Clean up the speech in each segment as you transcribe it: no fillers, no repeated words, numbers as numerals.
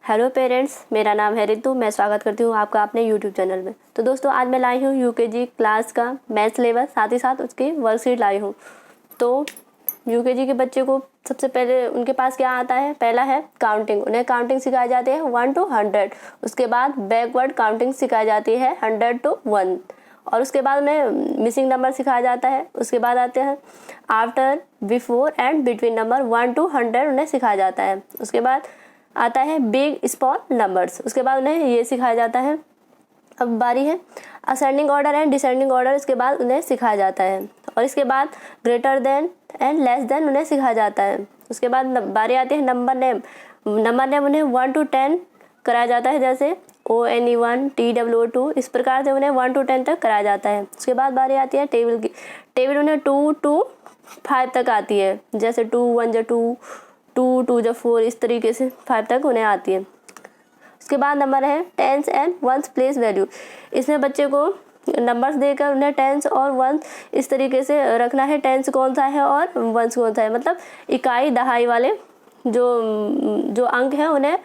Hello parents, मेरा नाम है रितु। मैं स्वागत करती हूँ आपका अपने यूट्यूब चैनल में। तो दोस्तों, आज मैं लाई हूँ यूकेजी क्लास का मैथ्स सिलेबस, साथ ही साथ उसकी वर्कशीट लाई हूँ। तो यूकेजी के बच्चे को सबसे पहले उनके पास क्या आता है? पहला है काउंटिंग। उन्हें काउंटिंग सिखाई जाती है 1 to 100। उसके बाद बैकवर्ड काउंटिंग सिखाई जाती है 100 to 1। और उसके बाद उन्हें मिसिंग नंबर सिखाया जाता है। उसके बाद आते हैं after, before and between number 1 to 100 उन्हें सिखाया जाता है। उसके बाद आता है बिग स्मॉल नंबर्स। उसके बाद उन्हें ये सिखाया जाता है। अब बारी है ascending order and descending order. इसके बाद उन्हें सिखाया जाता है। और इसके बाद greater than and less than उन्हें सिखाया जाता है। उसके बाद बारी आती है नंबर नेम। नंबर नेम उन्हें 1 to 10 कराया जाता है, जैसे ONE1 TWO2। इस प्रकार से उन्हें 1 to 10 तक कराया जाता है। उसके बाद बारी आती है टेबल की। टेबल उन्हें 2 to 5 तक आती है, जैसे 2 1 2, 2 2 4, इस तरीके से 5 तक उन्हें आती है। उसके बाद नंबर है tens and ones place value. इसमें बच्चे को नंबर्स देकर उन्हें टेंस और वंस इस तरीके से रखना है। टेंस कौन सा है और वंस कौन सा है, मतलब इकाई दहाई वाले जो अंक हैं उन्हें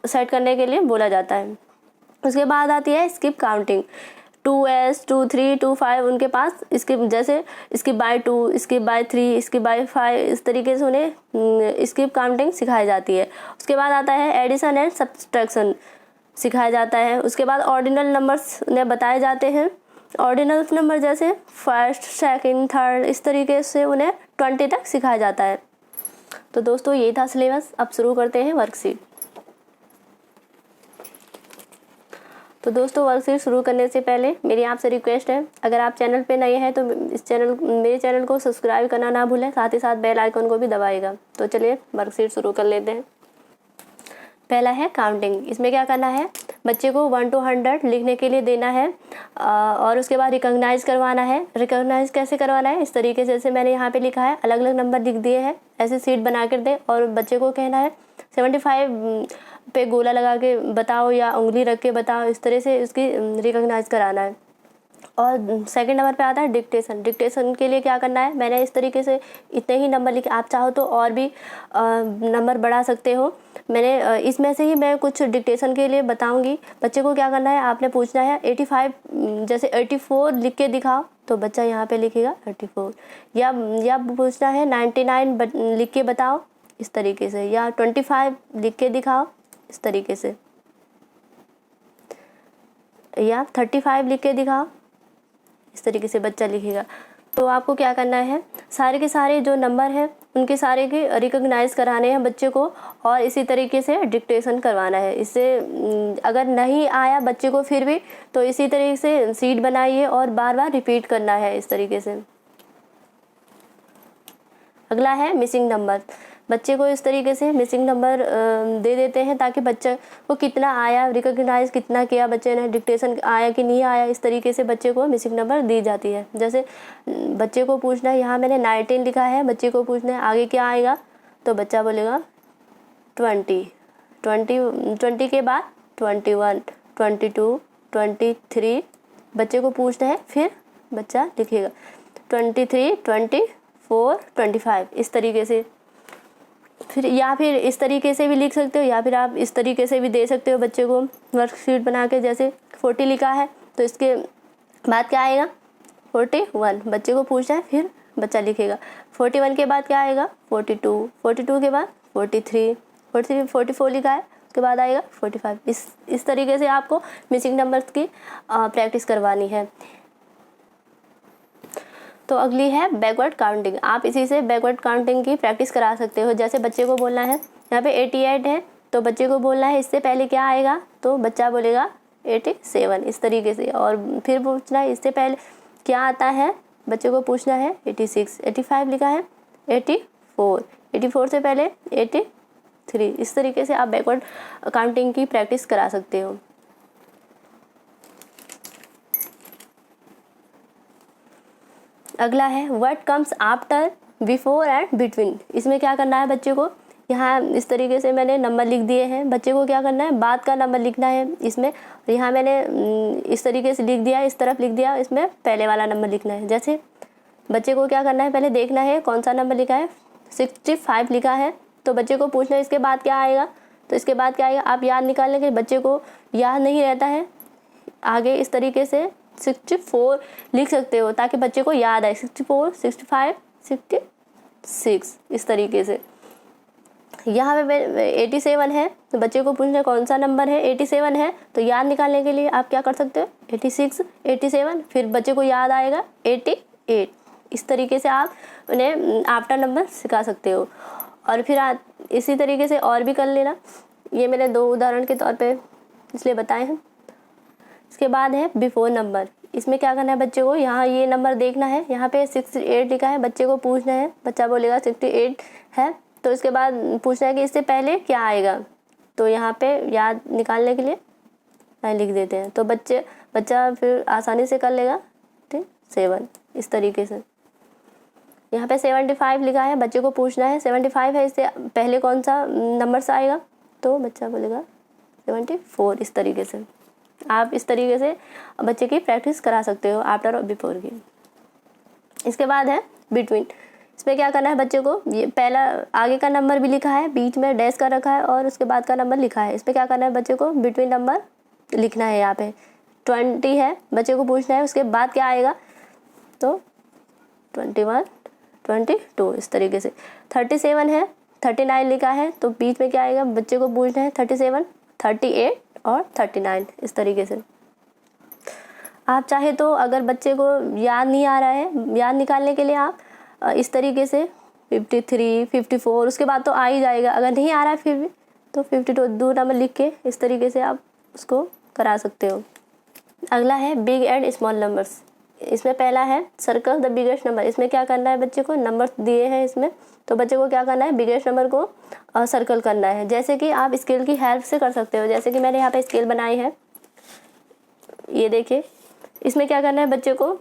सेट करने के लिए बोला जाता है। उसके बाद आती है स्किप काउंटिंग। 2s 2 3 2 5 उनके पास स्किप, जैसे skip by 2, skip by 3, skip by 5, इस तरीके से उन्हें स्किप काउंटिंग सिखाई जाती है। उसके बाद आता है एडिशन एंड सब्सट्रैक्शन सिखाया जाता है। उसके बाद ऑर्डिनल नंबर्स उन्हें बताए जाते हैं। ऑर्डिनल नंबर जैसे फर्स्ट, सेकंड, थर्ड, इस तरीके से उन्हें 20 तक सिखाया जाता है। तो दोस्तों, ये था सिलेबस। अब शुरू करते हैं वर्कशीट। तो दोस्तों, वर्कशीट शुरू करने से पहले मेरी आपसे रिक्वेस्ट है, अगर आप चैनल पे नए हैं तो मेरे चैनल को सब्सक्राइब करना ना भूलें, साथ ही साथ बेल आइकन को भी दबाइएगा। तो चलिए वर्कशीट शुरू कर लेते हैं। पहला है काउंटिंग। इसमें क्या करना है? बच्चे को 1 to 100 लिखने के लिए देना है और उसके बाद रिकॉग्नाइज करवाना है। रिकॉग्नाइज कैसे करवाना है? इस तरीके से, जैसे मैंने यहाँ पे लिखा है, अलग अलग नंबर लिख दिए हैं, ऐसे सीट बना कर दे और बच्चे को कहना है 75 पे गोला लगा के बताओ या उंगली रख के बताओ। इस तरह से उसकी रिकॉग्नाइज कराना है। और सेकंड नंबर पे आता है डिक्टेशन। डिक्टेशन के लिए क्या करना है? मैंने इस तरीके से इतने ही नंबर लिखे, आप चाहो तो और भी नंबर बढ़ा सकते हो। मैंने इसमें से ही मैं कुछ डिक्टेशन के लिए बताऊंगी। बच्चे को क्या करना है? आपने पूछना है 85, जैसे 84 लिख के दिखाओ, तो बच्चा यहाँ पे लिखेगा 84। या पूछना है 99 लिख के बताओ, इस तरीके से। या 25 लिख के दिखाओ, इस तरीके से। या 35 लिख के दिखाओ, इस तरीके से बच्चा लिखेगा। तो आपको क्या करना है? सारे के सारे जो नंबर हैं उनके सारे के रिकॉग्नाइज कराने हैं बच्चे को, और इसी तरीके से डिक्टेशन करवाना है। इससे अगर नहीं आया बच्चे को फिर भी, तो इसी तरीके से सीट बनाइए और बार बार रिपीट करना है, इस तरीके से। अगला है मिसिंग नंबर। बच्चे को इस तरीके से मिसिंग नंबर दे देते हैं ताकि बच्चे को कितना आया, रिकॉग्नाइज कितना किया बच्चे ने, डिक्टेशन आया कि नहीं आया, इस तरीके से बच्चे को मिसिंग नंबर दी जाती है। जैसे बच्चे को पूछना है, यहाँ मैंने 19 लिखा है, बच्चे को पूछना है आगे क्या आएगा, तो बच्चा बोलेगा 20 के बाद 21, 22, 23। बच्चे को पूछना है, फिर बच्चा लिखेगा 23, 24, 25, इस तरीके से। फिर इस तरीके से भी लिख सकते हो, या फिर आप इस तरीके से भी दे सकते हो बच्चे को वर्कशीट बना के। जैसे 40 लिखा है, तो इसके बाद क्या आएगा? 41। बच्चे को पूछना है, फिर बच्चा लिखेगा। 41 के बाद क्या आएगा? 42, 42 के बाद 43, 44 लिखा है, उसके बाद आएगा 45। इस तरीके से आपको मिसिंग नंबर्स की प्रैक्टिस करवानी है। तो अगली है बैकवर्ड काउंटिंग। आप इसी से बैकवर्ड काउंटिंग की प्रैक्टिस करा सकते हो। जैसे बच्चे को बोलना है, यहाँ पे 88 है, तो बच्चे को बोलना है इससे पहले क्या आएगा, तो बच्चा बोलेगा 87, इस तरीके से। और फिर पूछना है इससे पहले क्या आता है, बच्चे को पूछना है 86। 85 लिखा है, 84, 84 से पहले 83। इस तरीके से आप बैकवर्ड काउंटिंग की प्रैक्टिस करा सकते हो। अगला है what comes after, before and between. इसमें क्या करना है बच्चे को? यहाँ इस तरीके से मैंने नंबर लिख दिए हैं। बच्चे को क्या करना है? बाद का नंबर लिखना है इसमें। यहाँ मैंने इस तरीके से लिख दिया, इस तरफ लिख दिया, इसमें पहले वाला नंबर लिखना है। जैसे बच्चे को क्या करना है? पहले देखना है कौन सा नंबर लिखा है, 65 लिखा है, तो बच्चे को पूछना है इसके बाद क्या आएगा, तो इसके बाद क्या आएगा, आप याद निकालने के बच्चे को याद नहीं रहता है, आगे इस तरीके से 64 लिख सकते हो ताकि बच्चे को याद आए। 64, 65, 66 इस तरीके से। यहाँ पे 87 है तो बच्चे को पूछना कौन सा नंबर है, 87 है तो याद निकालने के लिए आप क्या कर सकते हो, 86, 87, फिर बच्चे को याद आएगा 88। इस तरीके से आप उन्हें आफ्टर नंबर सिखा सकते हो। और फिर इसी तरीके से और भी कर लेना। ये मैंने 2 उदाहरण के तौर पे इसलिए बताए हैं। इसके बाद है बिफोर नंबर। इसमें क्या करना है बच्चे को, यहाँ ये नंबर देखना है, यहाँ पे 68 लिखा है, बच्चे को पूछना है, बच्चा बोलेगा 68 है, तो इसके बाद पूछना है कि इससे पहले क्या आएगा। तो यहाँ पे याद निकालने के लिए लिख देते हैं, तो बच्चा फिर आसानी से कर लेगा। ठीक, 7 इस तरीके से। यहाँ पे 75 लिखा है, बच्चे को पूछना है 75 है, इससे पहले कौन सा नंबर से आएगा, तो बच्चा बोलेगा 74 इस तरीके से। आप इस तरीके से बच्चे की प्रैक्टिस करा सकते हो आफ्टर और बिफोर की। इसके बाद है बिटवीन। इसमें क्या करना है बच्चे को, ये पहला आगे का नंबर भी लिखा है, बीच में डैश का रखा है और उसके बाद का नंबर लिखा है। इसमें क्या करना है बच्चे को बिटवीन नंबर लिखना है। यहाँ पे 20 है, बच्चे को पूछना है उसके बाद क्या आएगा, तो 21, 22 इस तरीके से। 37 है, 39 लिखा है तो बीच में क्या आएगा, बच्चे को पूछना है 37, 38 और 39 इस तरीके से। आप चाहे तो अगर बच्चे को याद नहीं आ रहा है, याद निकालने के लिए आप इस तरीके से 53, 54 उसके बाद तो आ ही जाएगा। अगर नहीं आ रहा है फिर भी तो 52 नंबर लिख के इस तरीके से आप उसको करा सकते हो। अगला है बिग एंड स्मॉल नंबर्स। इसमें पहला है सर्कल द बिगेस्ट नंबर। इसमें क्या करना है बच्चे को, नंबर दिए हैं इसमें, तो बच्चे को क्या करना है, बिगेस्ट नंबर को सर्कल करना है। जैसे कि आप स्केल की हेल्प से कर सकते हो, जैसे कि मैंने यहाँ पे स्केल बनाई है, ये देखिए। इसमें क्या करना है बच्चे को,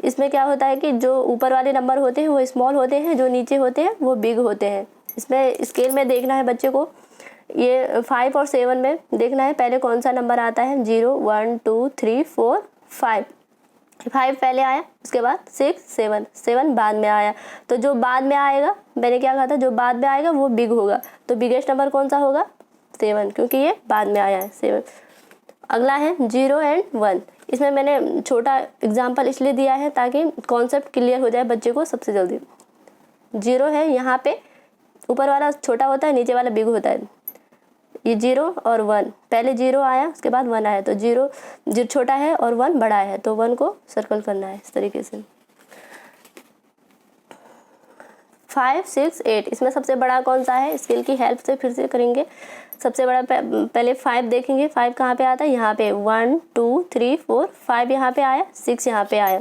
इसमें क्या होता है कि जो ऊपर वाले नंबर होते हैं वो स्मॉल होते हैं, जो नीचे होते हैं वो बिग होते हैं। इसमें स्केल में देखना है बच्चे को, ये 5 और 7 में देखना है पहले कौन सा नंबर आता है। 0, 1, 2, 3, 4, 5 पहले आया, उसके बाद 6, 7 बाद में आया। तो जो बाद में आएगा, मैंने क्या कहा था, जो बाद में आएगा वो बिग होगा। तो बिगेस्ट नंबर कौन सा होगा, 7, क्योंकि ये बाद में आया है 7। अगला है 0 एंड 1। इसमें मैंने छोटा एग्जाम्पल इसलिए दिया है ताकि कॉन्सेप्ट क्लियर हो जाए बच्चे को सबसे जल्दी। 0 है, यहाँ पे ऊपर वाला छोटा होता है, नीचे वाला बिग होता है। ये 0 और 1, पहले 0 आया उसके बाद 1 आया, तो 0 छोटा है और 1 बड़ा है, तो 1 को सर्कल करना है इस तरीके से। 5, 6, 8 इसमें सबसे बड़ा कौन सा है, स्केल की हेल्प से फिर से करेंगे। सबसे बड़ा पहले 5 देखेंगे, 5 कहाँ पे आता है, यहाँ पे 1, 2, 3, 4, 5 यहाँ पे आया, 6 यहाँ पे आया।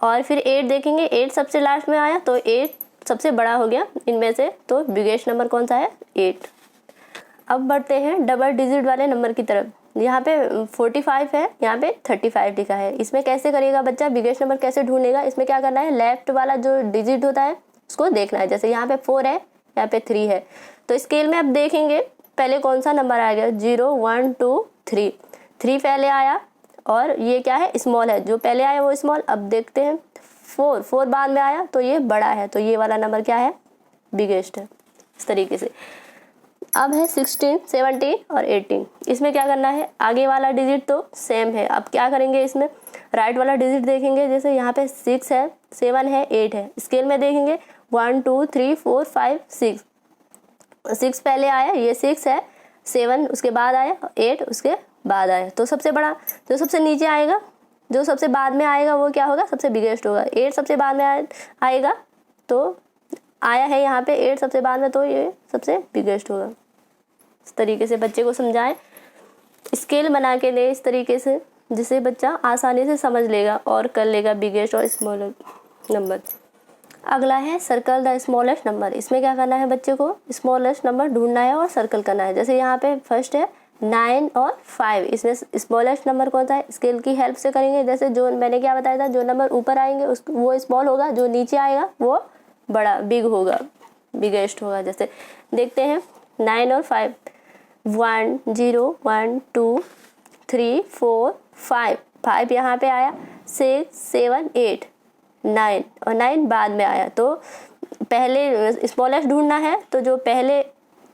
और फिर 8 देखेंगे, 8 सबसे लास्ट में आया, तो 8 सबसे बड़ा हो गया इनमें से, तो बिगेस्ट नंबर कौन सा है, 8। अब बढ़ते हैं डबल डिजिट वाले नंबर की तरफ। यहाँ पे 45 है, यहाँ पे 35 लिखा है। इसमें कैसे करेगा बच्चा, बिगेस्ट नंबर कैसे ढूंढेगा। इसमें क्या करना है, लेफ्ट वाला जो डिजिट होता है उसको देखना है। जैसे यहाँ पे 4 है, यहाँ पे 3 है, तो स्केल में अब देखेंगे पहले कौन सा नंबर आएगा। 0, 1, 2, 3 पहले आया, और ये क्या है, स्मॉल है, जो पहले आया वो स्मॉल। अब देखते हैं 4 बाद में आया, तो ये बड़ा है, तो ये वाला नंबर क्या है, बिगेस्ट है, इस तरीके से। अब है 16, 17 और 18। इसमें क्या करना है, आगे वाला डिजिट तो सेम है। अब क्या करेंगे, इसमें राइट वाला डिजिट देखेंगे। जैसे यहाँ पे 6 है, 7 है, 8 है, स्केल में देखेंगे 1, 2, 3, 4, 5, 6 पहले आया, ये 6 है, 7 उसके बाद आया, 8 उसके बाद आया। तो सबसे बड़ा जो सबसे नीचे आएगा, जो सबसे बाद में आएगा वो क्या होगा, सबसे बिगेस्ट होगा। 8 सबसे बाद में आएगा, तो आया है यहाँ पे 8 सबसे बाद में, तो ये सबसे बिगेस्ट होगा। इस तरीके से बच्चे को समझाएं, स्केल बना के दे इस तरीके से, जिसे बच्चा आसानी से समझ लेगा और कर लेगा बिगेस्ट और स्मॉल नंबर। अगला है सर्कल द स्मॉलेस्ट नंबर। इसमें क्या करना है, बच्चे को स्मॉलेस्ट नंबर ढूंढना है और सर्कल करना है। जैसे यहाँ पे फर्स्ट है 9 और 5, इसमें स्मॉलेस्ट नंबर कौन सा है, स्केल की हेल्प से करेंगे। जैसे जो मैंने क्या बताया था, जो नंबर ऊपर आएंगे वो स्मॉल होगा, जो नीचे आएगा वो बड़ा बिग होगा, बिगेस्ट होगा। जैसे देखते हैं 9 और 5, 1, 0, 1, 2, 3, 4, 5 यहाँ पे आया, 6, 7, 8, 9 और 9 बाद में आया। तो पहले स्मॉलेस्ट ढूंढना है, तो जो पहले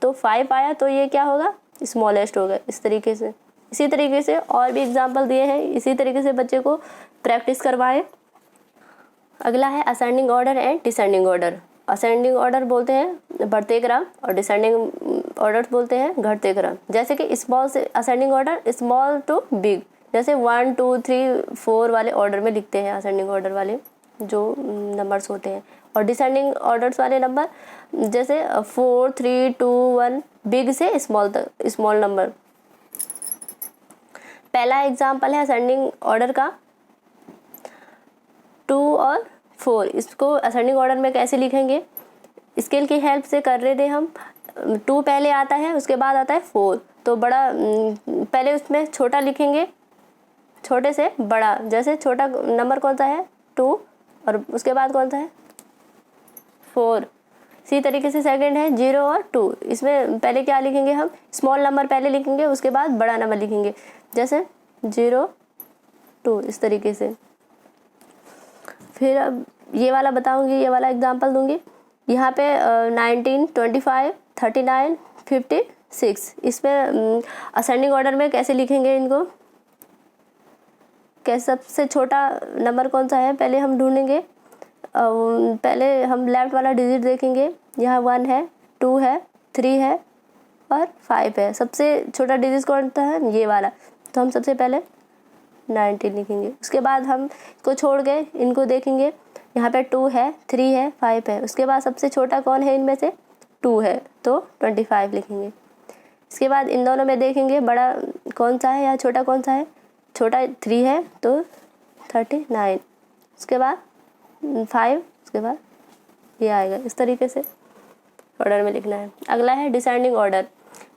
तो 5 आया तो ये क्या होगा, स्मॉलेस्ट होगा। इस तरीके से, इसी तरीके से और भी एग्जाम्पल दिए हैं, इसी तरीके से बच्चे को प्रैक्टिस करवाएं। अगला है ascending order and descending order. Ascending order बोलते हैं बढ़ते क्रम और डिसेंडिंग ऑर्डर बोलते हैं घटते क्रम। जैसे कि स्मॉल से ascending order, small to big, जैसे 1 2 3 4 वाले ऑर्डर में लिखते हैं असेंडिंग ऑर्डर वाले जो नंबर्स होते हैं। और डिसेंडिंग ऑर्डर्स वाले नंबर जैसे 4 3 2 1, बिग से स्मॉल तक, स्मॉल नंबर। पहला एग्जाम्पल है असेंडिंग ऑर्डर का 2 और 4। इसको असेंडिंग ऑर्डर में कैसे लिखेंगे, स्केल की हेल्प से कर रहे थे हम। 2 पहले आता है, उसके बाद आता है 4, तो बड़ा पहले उसमें छोटा लिखेंगे, छोटे से बड़ा। जैसे छोटा नंबर कौन सा है 2 और उसके बाद कौन सा है 4। इसी तरीके से सेकंड है 0 और 2। इसमें पहले क्या लिखेंगे हम, स्मॉल नंबर पहले लिखेंगे, उसके बाद बड़ा नंबर लिखेंगे, जैसे 0 2, इस तरीके से। फिर अब ये वाला बताऊंगी, ये वाला एग्जांपल दूंगी। यहाँ पे 19 25 39 56, इसमें असेंडिंग ऑर्डर में कैसे लिखेंगे इनको, कैसे सबसे छोटा नंबर कौन सा है पहले हम ढूंढेंगे। पहले हम लेफ्ट वाला डिजिट देखेंगे, यहाँ 1 है, 2 है, 3 है और 5 है। सबसे छोटा डिजिट कौन सा है, ये वाला, तो हम सबसे पहले 19 लिखेंगे। उसके बाद हम इसको छोड़ के इनको देखेंगे, यहाँ पे 2 है, 3 है, 5 है। उसके बाद सबसे छोटा कौन है इनमें से, 2 है, तो 25 लिखेंगे। इसके बाद इन दोनों में देखेंगे बड़ा कौन सा है या छोटा कौन सा है, छोटा 3 है तो 39, उसके बाद 5, उसके बाद ये आएगा। इस तरीके से ऑर्डर में लिखना है। अगला है डिसेंडिंग ऑर्डर,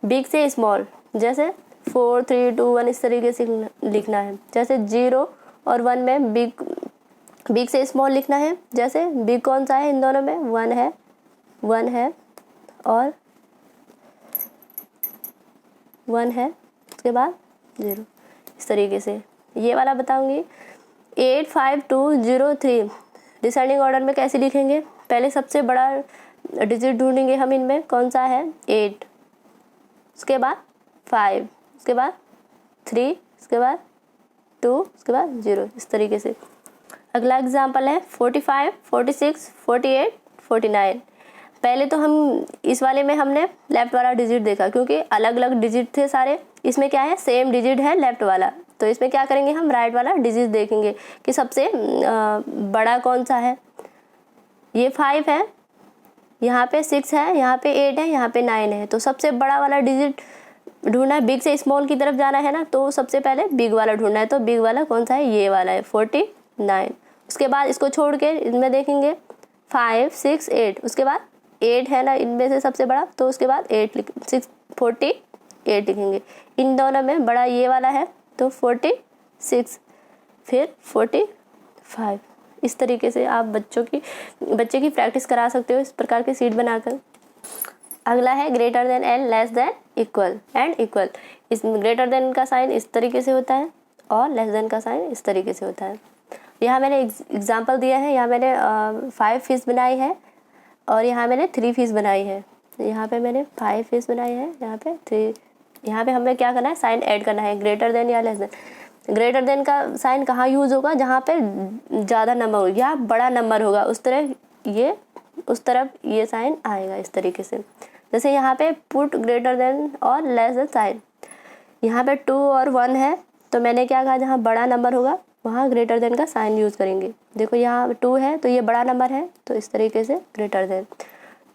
बिग से स्मॉल, जैसे 4 3 2 1, इस तरीके से लिखना है। जैसे 0 और 1 में बिग से स्मॉल लिखना है। जैसे बिग कौन सा है इन दोनों में, 1 है, 1 है और 1 है, उसके बाद 0, इस तरीके से। ये वाला बताऊंगी 8 5 2 0 3, डिसेंडिंग ऑर्डर में कैसे लिखेंगे, पहले सबसे बड़ा डिजिट ढूंढेंगे हम, इनमें कौन सा है 8, उसके बाद 5, उसके बाद 3, उसके बाद 2, उसके बाद 0, इस तरीके से। अगला एग्जाम्पल है 45 46 48 49। पहले तो हम इस वाले में हमने लेफ्ट वाला डिजिट देखा, क्योंकि अलग अलग डिजिट थे सारे, इसमें क्या है सेम डिजिट है लेफ्ट वाला। तो इसमें क्या करेंगे हम, राइट वाला डिजिट देखेंगे कि सबसे बड़ा कौन सा है। ये 5 है, यहाँ पे 6 है, यहाँ पे 8 है, यहाँ पे 9 है। तो सबसे बड़ा वाला डिजिट ढूंढना है, बिग से स्मॉल की तरफ जाना है ना, तो सबसे पहले बिग वाला ढूंढना है। तो बिग वाला कौन सा है, ये वाला है 49। उसके बाद इसको छोड़ के इनमें देखेंगे 5 6 8, उसके बाद 8 है ना इनमें से सबसे बड़ा, तो उसके बाद 48 लिखेंगे। इन दोनों में बड़ा ये वाला है तो 46, फिर 45। इस तरीके से आप बच्चे की प्रैक्टिस करा सकते हो इस प्रकार के सीट बनाकर। अगला है greater than and less than equal and equal. इस ग्रेटर देन का साइन इस तरीके से होता है और लेस देन का साइन इस तरीके से होता है। यहाँ मैंने एग्जाम्पल दिया है, यहाँ मैंने 5 फिश बनाई है और यहाँ मैंने 3 फिश बनाई है। यहाँ पे मैंने 5 फिश बनाई है, यहाँ पे 3। यहाँ पे हमें क्या करना है, साइन ऐड करना है, ग्रेटर देन या लेस देन। ग्रेटर देन का साइन कहाँ यूज़ होगा, जहाँ पे ज़्यादा नंबर हो या बड़ा नंबर होगा उस तरफ ये साइन आएगा इस तरीके से। जैसे यहाँ पे पुट ग्रेटर देन और लेस देन साइन, यहाँ पे 2 और 1 है, तो मैंने क्या कहा, जहाँ बड़ा नंबर होगा वहाँ ग्रेटर देन का साइन यूज़ करेंगे। देखो यहाँ 2 है तो ये बड़ा नंबर है, तो इस तरीके से greater than.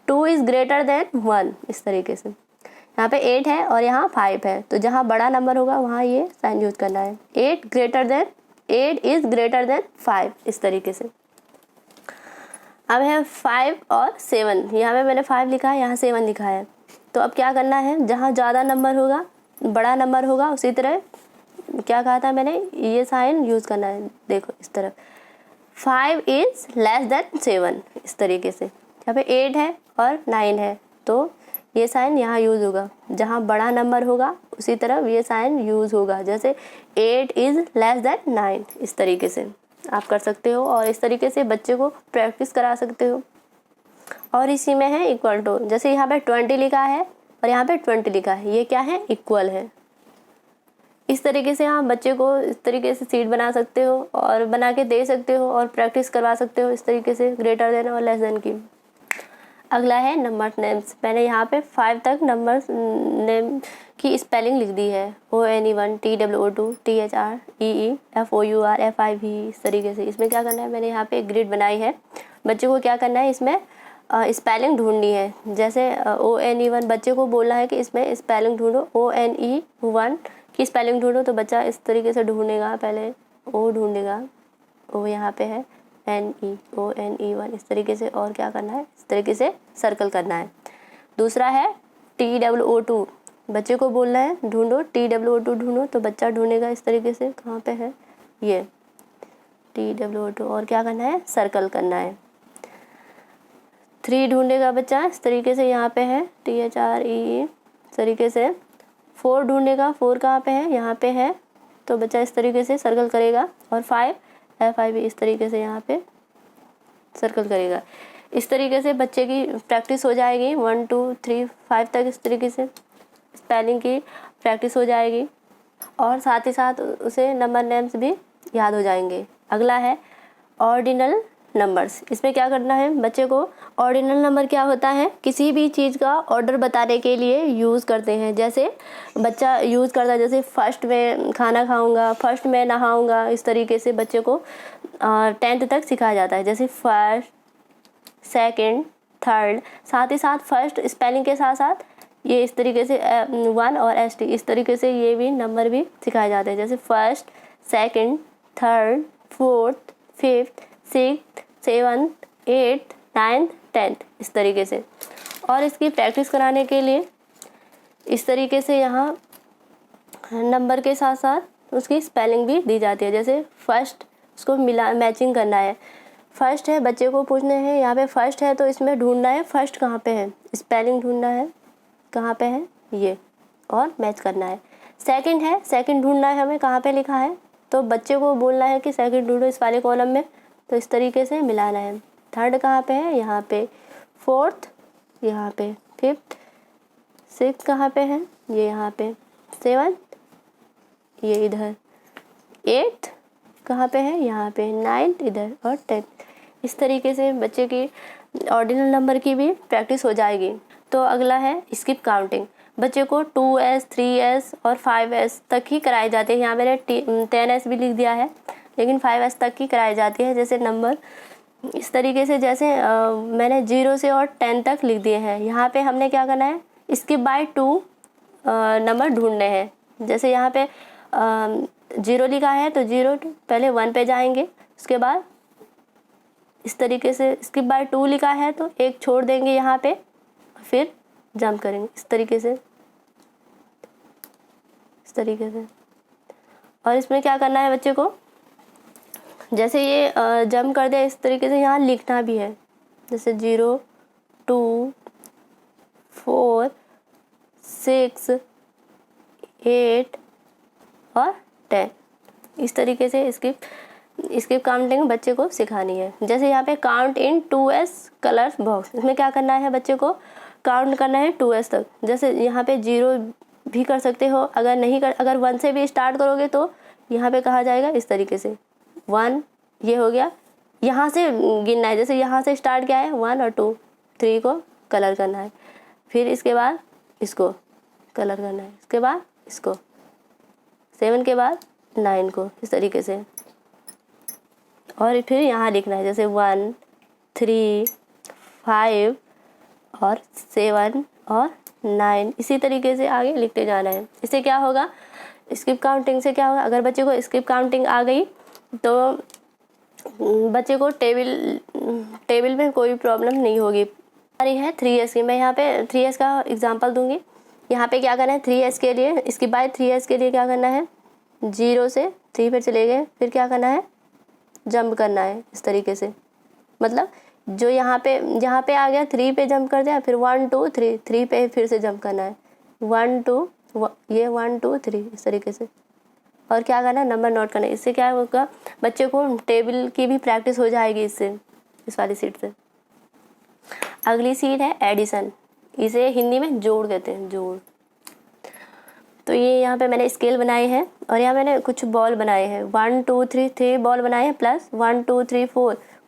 2 is greater than 1, इस तरीके से। यहाँ पे 8 है और यहाँ 5 है, तो जहाँ बड़ा नंबर होगा वहाँ ये साइन यूज़ करना है। 8 इज़ ग्रेटर देन 5, इस तरीके से। अब है 5 और 7, यहाँ पे मैंने 5 लिखा है, यहाँ 7 लिखा है। तो अब क्या करना है, जहाँ ज़्यादा नंबर होगा, बड़ा नंबर होगा, उसी तरह क्या कहा था मैंने, ये साइन यूज़ करना है। देखो इस तरफ 5 इज़ लेस देन 7, इस तरीके से। यहाँ पे 8 है और 9 है, तो ये साइन यहाँ यूज़ होगा। जहाँ बड़ा नंबर होगा उसी तरफ ये साइन यूज़ होगा। जैसे 8 इज़ लेस देन 9, इस तरीके से आप कर सकते हो और इस तरीके से बच्चे को प्रैक्टिस करा सकते हो। और इसी में है इक्वल टू, जैसे यहाँ पे 20 लिखा है और यहाँ पे 20 लिखा है, ये क्या है, इक्वल है। इस तरीके से आप बच्चे को इस तरीके से सीट बना सकते हो और बना के दे सकते हो और प्रैक्टिस करवा सकते हो इस तरीके से ग्रेटर देन और लेस देन की। अगला है नंबर नेम्स। मैंने यहाँ पे 5 तक नंबर नेम की स्पेलिंग लिख दी है, ONE1 TWO2 THREE FOUR FIV, इस तरीके से। इसमें क्या करना है, मैंने यहाँ पे एक ग्रिड बनाई है, बच्चे को क्या करना है, इसमें स्पेलिंग ढूंढनी है। जैसे ONE1 बच्चे को बोलना है कि इसमें स्पेलिंग ढूंढो, ONE1 की स्पेलिंग ढूंढो, तो बच्चा इस तरीके से ढूंढेगा, पहले O ढूंढेगा, O यहाँ पे है, ONE1 इस तरीके से, और क्या करना है, इस तरीके से सर्कल करना है। दूसरा है TWO2, बच्चे को बोलना है ढूंढो, TWO2 ढूंढो, तो बच्चा ढूंढेगा इस तरीके से, कहाँ पे है, ये TWO2, और क्या करना है, सर्कल करना है। 3 ढूंढेगा बच्चा इस तरीके से, यहाँ पे है THREE इस तरीके से। 4 ढूंढेगा, 4 कहाँ पे है, यहाँ पे है, तो बच्चा इस तरीके से सर्कल करेगा। और 5 FIV इस तरीके से यहाँ पे सर्कल करेगा। इस तरीके से बच्चे की प्रैक्टिस हो जाएगी, 1 2 3 5 तक इस तरीके से स्पेलिंग की प्रैक्टिस हो जाएगी, और साथ ही साथ उसे नंबर नेम्स भी याद हो जाएंगे। अगला है ऑर्डिनल नंबर्स। इसमें क्या करना है, बच्चे को ऑर्डिनल नंबर क्या होता है, किसी भी चीज़ का ऑर्डर बताने के लिए यूज़ करते हैं। जैसे बच्चा यूज़ करता है, जैसे फर्स्ट में खाना खाऊंगा, फर्स्ट में नहाऊंगा, इस तरीके से बच्चे को 10th तक सिखाया जाता है। जैसे फर्स्ट, सेकंड, थर्ड, साथ ही साथ फर्स्ट स्पेलिंग के साथ साथ ये इस तरीके से 1 और ST, इस तरीके से ये भी नंबर भी सिखाए जाते हैं। जैसे first, second, third, fourth, fifth, 6th, 7th, 8th, 9th, 10th, इस तरीके से। और इसकी प्रैक्टिस कराने के लिए इस तरीके से यहाँ नंबर के साथ साथ उसकी स्पेलिंग भी दी जाती है। जैसे फर्स्ट, उसको मिला मैचिंग करना है, फर्स्ट है, बच्चे को पूछने हैं यहाँ पे फर्स्ट है, तो इसमें ढूंढना है फर्स्ट कहाँ पे है, स्पेलिंग ढूंढना है कहाँ पे है ये, और मैच करना है। सेकंड है, सेकंड ढूंढना है हमें कहाँ पे लिखा है, तो बच्चे को बोलना है कि सेकंड ढूंढो इस वाले कॉलम में, तो इस तरीके से मिलाना है। थर्ड कहाँ पे है, यहाँ पे। फोर्थ यहाँ पे। फिफ्थ, सिक्स कहाँ पे है, ये यहाँ पे। सेवन्थ ये इधर। एट्थ कहाँ पे है, यहाँ पे। नाइन्थ इधर, और 10th। इस तरीके से बच्चे की ऑर्डिनल नंबर की भी प्रैक्टिस हो जाएगी। तो अगला है स्किप काउंटिंग। बच्चे को 2S, 3S और 5S तक ही कराई जाती है। यहाँ मैंने 10S भी लिख दिया है, लेकिन 5S तक ही कराई जाती है। जैसे नंबर इस तरीके से, जैसे मैंने 0 से और 10 तक लिख दिए हैं। यहाँ पे हमने क्या करना है, स्किप बाय 2 नंबर ढूंढने हैं। जैसे यहाँ पे 0 लिखा है, तो 0 पहले 1 पे जाएंगे, उसके बाद इस तरीके से स्किप बाय 2 लिखा है, तो एक छोड़ देंगे यहाँ पे, फिर जंप करेंगे इस तरीके से, इस तरीके से। और इसमें क्या करना है बच्चे को, जैसे ये जंप कर दिया, इस तरीके से यहाँ लिखना भी है। जैसे 0 2 4 6 8 और 10, इस तरीके से स्किप काउंटिंग बच्चे को सिखानी है। जैसे यहाँ पे count in 2S colours box, इसमें क्या करना है, बच्चे को काउंट करना है 2S तक। जैसे यहाँ पे 0 भी कर सकते हो, अगर 1 से भी स्टार्ट करोगे तो यहाँ पे कहा जाएगा इस तरीके से 1, ये हो गया। यहाँ से गिनना है, जैसे यहाँ से स्टार्ट किया है 1 और 2, 3 को कलर करना है, फिर इसके बाद इसको कलर करना है, इसके बाद इसको, 7 के बाद 9 को, इस तरीके से। और फिर यहाँ लिखना है, जैसे 1 3 5 और 7 और 9, इसी तरीके से आगे लिखते जाना है। इससे क्या होगा, स्किप काउंटिंग से क्या होगा, अगर बच्चे को स्किप काउंटिंग आ गई तो बच्चे को टेबल में कोई प्रॉब्लम नहीं होगी। अरे है 3S की, मैं यहाँ पे 3S का एग्जांपल दूंगी। यहाँ पे क्या करना है, 3S के लिए, इसके बाद 3S के लिए क्या करना है, 0 से 3 पे चले गए, फिर क्या करना है, जंप करना है इस तरीके से। मतलब जो यहाँ पे आ गया 3 पे जंप कर दिया, फिर 1 2 3 पे फिर से जंप करना है, 1 2 ये 1 2 3 इस तरीके से। और क्या करना है, नंबर नोट करना है। इससे क्या होगा, बच्चे को टेबल की भी प्रैक्टिस हो जाएगी इससे, इस वाली सीट से। अगली सीट है एडिशन। इसे हिंदी में जोड़ कहते हैं, जोड़। तो ये यहाँ पे मैंने स्केल बनाई है और यहाँ मैंने कुछ बॉल बनाए हैं, 1 2 3 3 बॉल बनाए हैं प्लस 1 2 3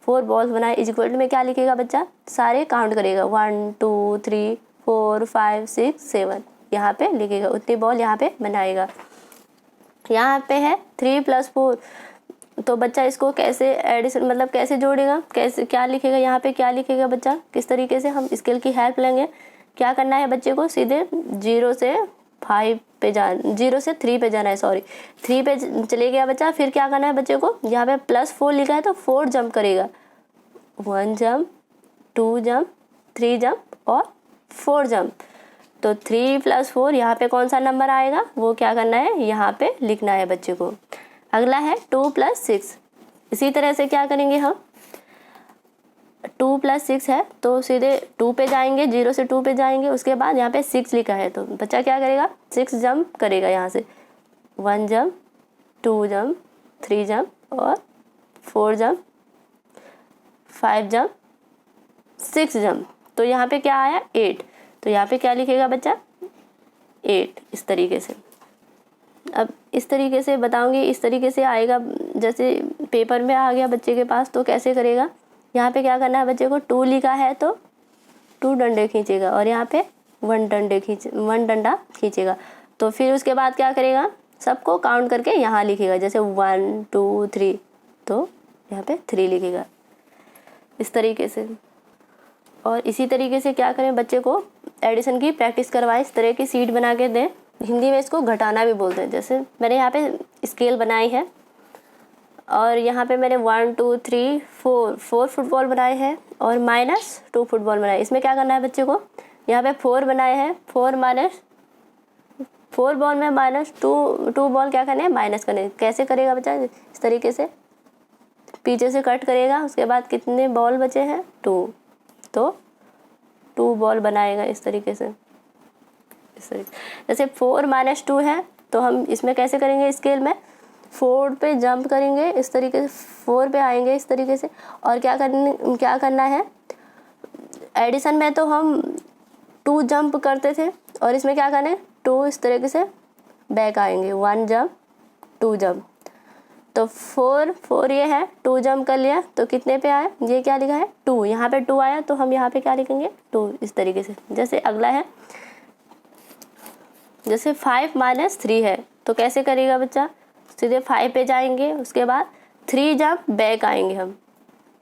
4 बॉल्स बनाए। इज इक्वल टू में क्या लिखेगा बच्चा, सारे काउंट करेगा 1 2 3 4 5 6 7 यहाँ पे लिखेगा, उतनी बॉल यहाँ पे बनाएगा। यहाँ पे है 3 + 4, तो बच्चा इसको कैसे एडिशन मतलब कैसे जोड़ेगा, कैसे क्या लिखेगा, यहाँ पे क्या लिखेगा बच्चा, किस तरीके से हम स्केल की हेल्प लेंगे। क्या करना है बच्चे को, सीधे 0 से 3 पे जाना है, सॉरी 3 पे चले गया बच्चा। फिर क्या करना है बच्चे को, यहाँ पे +4 लिखा है तो 4 जंप करेगा, 1 जंप 2 जंप 3 जंप और 4 जंप। तो 3 + 4 यहाँ पे कौन सा नंबर आएगा वो क्या करना है, यहाँ पे लिखना है बच्चे को। अगला है 2 + 6, इसी तरह से क्या करेंगे हम, 2 + 6 है तो सीधे 2 पे जाएंगे, 0 से 2 पे जाएंगे, उसके बाद यहाँ पे 6 लिखा है तो बच्चा क्या करेगा, 6 जंप करेगा यहाँ से, 1 जंप 2 जंप 3 जंप और 4 जंप 5 जंप 6 जंप। तो यहाँ पे क्या आया 8, तो यहाँ पे क्या लिखेगा बच्चा 8, इस तरीके से। अब इस तरीके से बताऊंगी, इस तरीके से आएगा, जैसे पेपर में आ गया बच्चे के पास तो कैसे करेगा। यहाँ पे क्या करना है बच्चे को, 2 लिखा है तो 2 डंडे खींचेगा और यहाँ पे 1 डंडा खींचेगा। तो फिर उसके बाद क्या करेगा, सबको काउंट करके यहाँ लिखेगा, जैसे 1 2 3 तो यहाँ पे 3 लिखेगा, इस तरीके से। और इसी तरीके से क्या करें, बच्चे को एडिशन की प्रैक्टिस करवाएं, इस तरह की शीट बना के दें। हिंदी में इसको घटाना भी बोलते हैं। जैसे मैंने यहाँ पे स्केल बनाई है और यहाँ पे मैंने 1 2 3 4 फुटबॉल बनाए हैं और -2 फुटबॉल बनाए। इसमें क्या करना है बच्चे को, यहाँ पे 4 बनाए हैं, 4 बॉल में -2 बॉल क्या करने हैं, माइनस करने। कैसे करेगा बच्चा, इस तरीके से पीछे से कट करेगा, उसके बाद कितने बॉल बचे हैं 2, तो 2 बॉल बनाएगा इस तरीके से, इस तरीके। जैसे 4 - 2 है तो हम इसमें कैसे करेंगे, स्केल में 4 पे जंप करेंगे, इस तरीके से 4 पे आएंगे इस तरीके से। और क्या करना है, एडिशन में तो हम 2 जंप करते थे और इसमें क्या करना है, 2 इस तरीके से बैक आएंगे, 1 जंप 2 जंप। तो 4 ये है, 2 जंप कर लिया तो कितने पे आया, ये क्या लिखा है 2, यहाँ पे 2 आया तो हम यहाँ पे क्या लिखेंगे 2, इस तरीके से। जैसे अगला है, जैसे 5 - 3 है तो कैसे करेगा बच्चा, सीधे 5 पे जाएंगे, उसके बाद 3 जंप बैक आएंगे हम,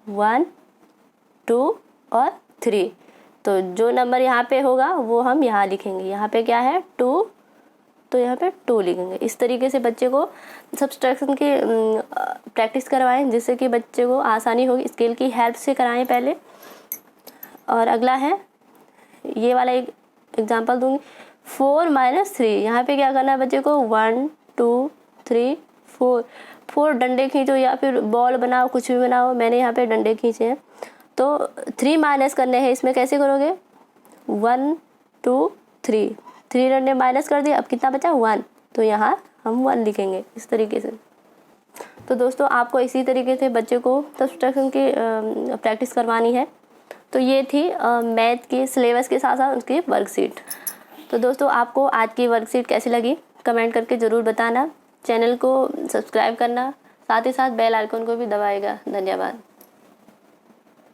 1 2 और 3। तो जो नंबर यहाँ पे होगा वो हम यहाँ लिखेंगे, यहाँ पे क्या है 2 तो यहाँ पे 2 लिखेंगे। इस तरीके से बच्चे को सब्सट्रैक्शन की प्रैक्टिस करवाएं, जिससे कि बच्चे को आसानी होगी। स्केल की हेल्प से कराएं पहले। और अगला है, ये वाला एक एग्जांपल दूंगी, 4 - 3। यहाँ पे क्या करना है बच्चे को, 1 2 3 4 डंडे खींचो या फिर बॉल बनाओ, कुछ भी बनाओ। मैंने यहाँ पे डंडे खींचे हैं तो 3 माइनस करने हैं। इसमें कैसे करोगे, 1 2 3 डंडे माइनस कर दिए, अब कितना बचा 1, तो यहाँ हम 1 लिखेंगे इस तरीके से। तो दोस्तों आपको इसी तरीके से बच्चे को सब्सट्रैक्शन की प्रैक्टिस करवानी है। तो ये थी मैथ के सिलेबस के साथ साथ उसकी वर्कशीट। तो दोस्तों आपको आज की वर्कशीट कैसी लगी कमेंट करके ज़रूर बताना। चैनल को सब्सक्राइब करना, साथ ही साथ बेल आइकन को भी दबाएगा। धन्यवाद।